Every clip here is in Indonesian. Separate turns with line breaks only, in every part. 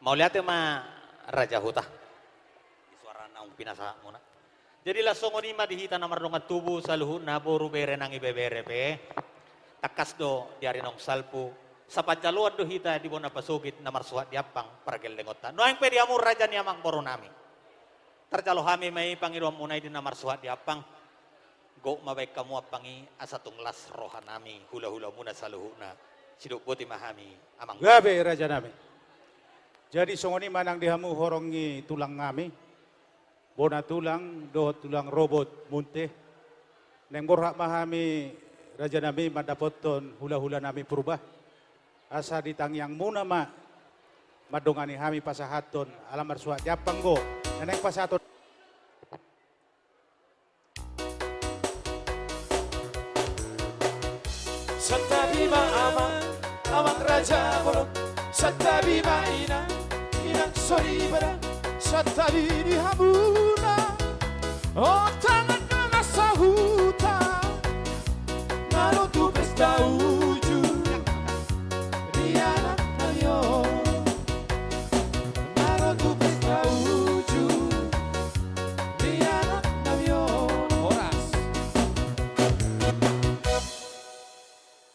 Mau lihat ya ma Raja Huta. Di suara naung pinasa muna. Jadi langsung ni madihita na marungat tubo sa luhut na puro bere nang ibebere pe. Takas do diari nong salpo. Sa padyaluan do hita di bona pasugit na marsuhat di apang paragel lengotan. No ang pwede amur raja ni amang boro nami. Terjalo kami may pangiruam munay din na marsuhat di apang. Go mabaik kamu apangi asa tunglas roha nami hula-hula muna sa luhut na. Siduk buti mahami amang.
Gabe raja nami. Jadi songoni manang dihamu horongi tulang ngami. Bona tulang, dohot tulang robot munte. Neng borhak mahami raja nami madapoton hula-hula nami purubah. Asa ditangyang muna ma madongani hami pasahaton alamar suat japang go. Neneng pasahaton.
Satabima amang raja bolong. Satabima inang soribara. Satabini hamuna. Oh tangan dengan sahuta. Nalo tu pesta uju. Riana tayo. Nalo tu pesta uju. Riana tayo. Horas.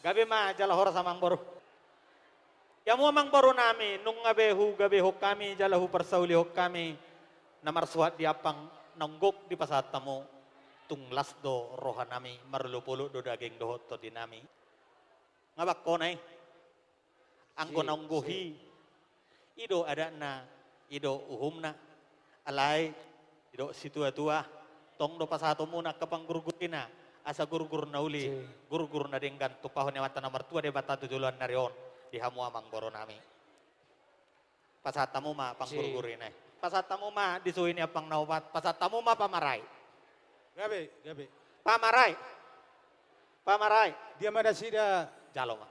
Gabi ma jala horas amang boro. Yamu amang boro nami nung gabehu kami jalahu persauli hok kami namarsuat di apang nanggok di pasatamu tunglas do roha nami marlupulu do daging do to dinami. Ngabak ko nay angko nangguhi ido ada na ido uhum na alay ido situa-tua tong do pasato muna kapang gurgurina asa gurgur na uli gurgur na denggan tupahon yang mata nomor tua de bata tujuluan narion di hamu amang boro nami. Pasatamu ma pang gurgurin eh. Pasatamu ma disuin apang naupat. Pasatamu ma pamaray.
Gabe.
Pamaray. Pamaray.
Dia mana sida
Jalo ma.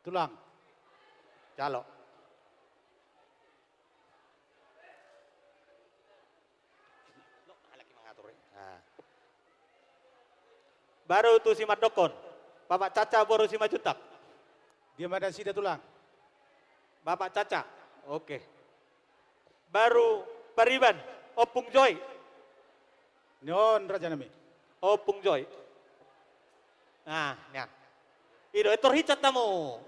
tulang.
Jalo. Halaki mengatur. Baru tu si Madokon. Bapak Caca baru si Majutak.
Dia mana sida tulang.
Bapak Caca. Oke. Baru Pariban. Opung Joy.
Nyon raja nami.
Opung Joy. Nah, niyan. Ido ito hicat tamu.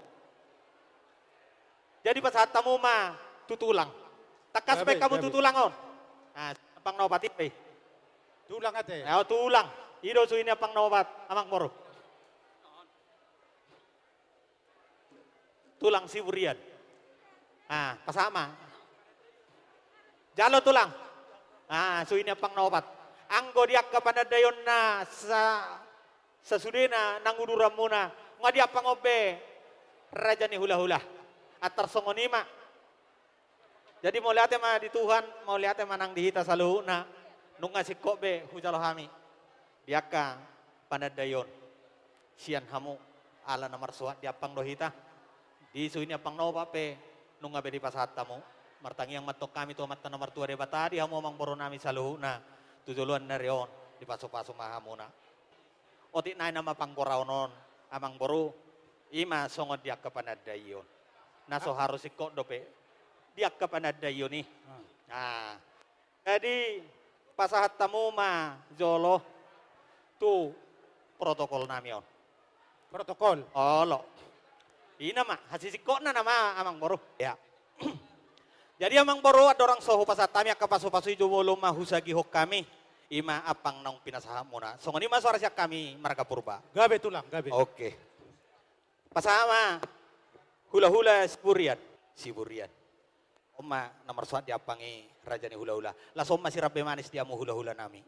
Jadi pas saat tamu mah tutulang. Takas
Gabi,
baik kamu
gabi.
tutulang on. Nah, pang naobat ipe.
Tulang ate.
Nah, tulang. Ido su ini pang naobat amang moro. Tulang siburian. Ah, pasama. Jalo tulang. Ah, su ini pang naobat. Anggo diak kepada dayon na sa sudena nanguduram muna. Ngadi pang obe raja ni hula-hula. Atar songonima. Jadi mau lihat ma di Tuhan, mau lihat manang dihita sa luhuna. Nung ngasih kobe hujalo hami. Diaka panadayon. Sian hamu ala namar suat diapang dohita. Di suinya pang no pape nung ngabe di pasatamu martangi yang matok kami to matta nomor tua de batadi hamu mang boro nami saluhu na tujuluan na riyon di paso-paso mahamuna oti na nama pangkoraonon amang boro ima songod diak kapanadayon naso harus ikot dope diak kapanadayon nih nah jadi pasahat tamu ma jolo tu protokol namion
Protokol.
olo ina mah hasisiko na nama amang boro ya. Jadi amang boro ada orang soho pasatami ka paso-paso jumolo mahusagi hok kami ima apang nang pinasaha muna. Songoni ma suara siak kami marga purba.
Gabe tulang, gabe.
Oke. Pasama hula-hula siburian. Oma nomor suat diapangi raja ni hula-hula. Lasom masih rabe manis diamu hula-hula nami.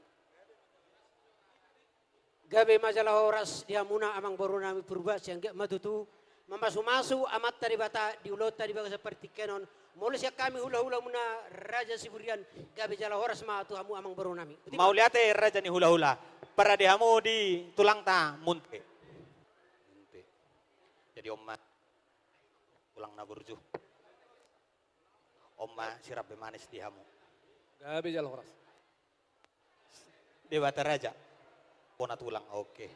Gabe majalah horas dia muna amang boro nami purba siangga matutu mamasu-masu amat tadi bata diulot tadi baga seperti kenon mulai siak kami hula-hula muna raja siburian gabe jalah horas ma tu hamu amang boro nami.
Mau lihat raja ni hula-hula. Para dihamu di tulang ta munte. Jadi omma tulang na burju. Omma sirap manis dihamu.
Gabi jalan horas.
Dewata raja. Pona tulang, oke.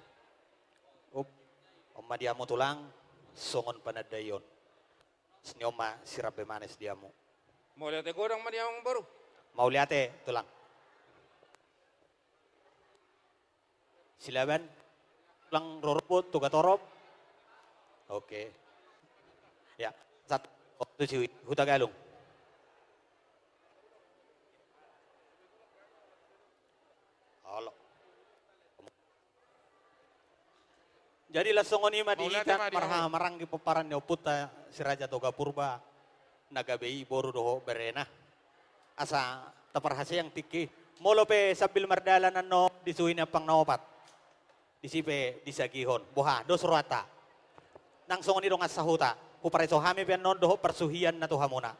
Oma diamu tulang, songon panadayon. Sini oma sirap manis diamu.
Mau lihat godang mana yang baru?
Mau lihat tulang. Silaban. Tulang rorobot, tuga torop. Oke. Ya, satu. Tujuh. Huta galung. Halo. Jadi lasongon ima dihitan marang gipaparan ni oputa si Raja Toga Purba nagabei boru doho berena asa taparhasa yang tiki molope sabil mardalan no disuhin ang pangnaopat disipe disagihon buha dos ruata nang songon ni dongas sahuta kupareso hami pian non doho persuhian na tuhamuna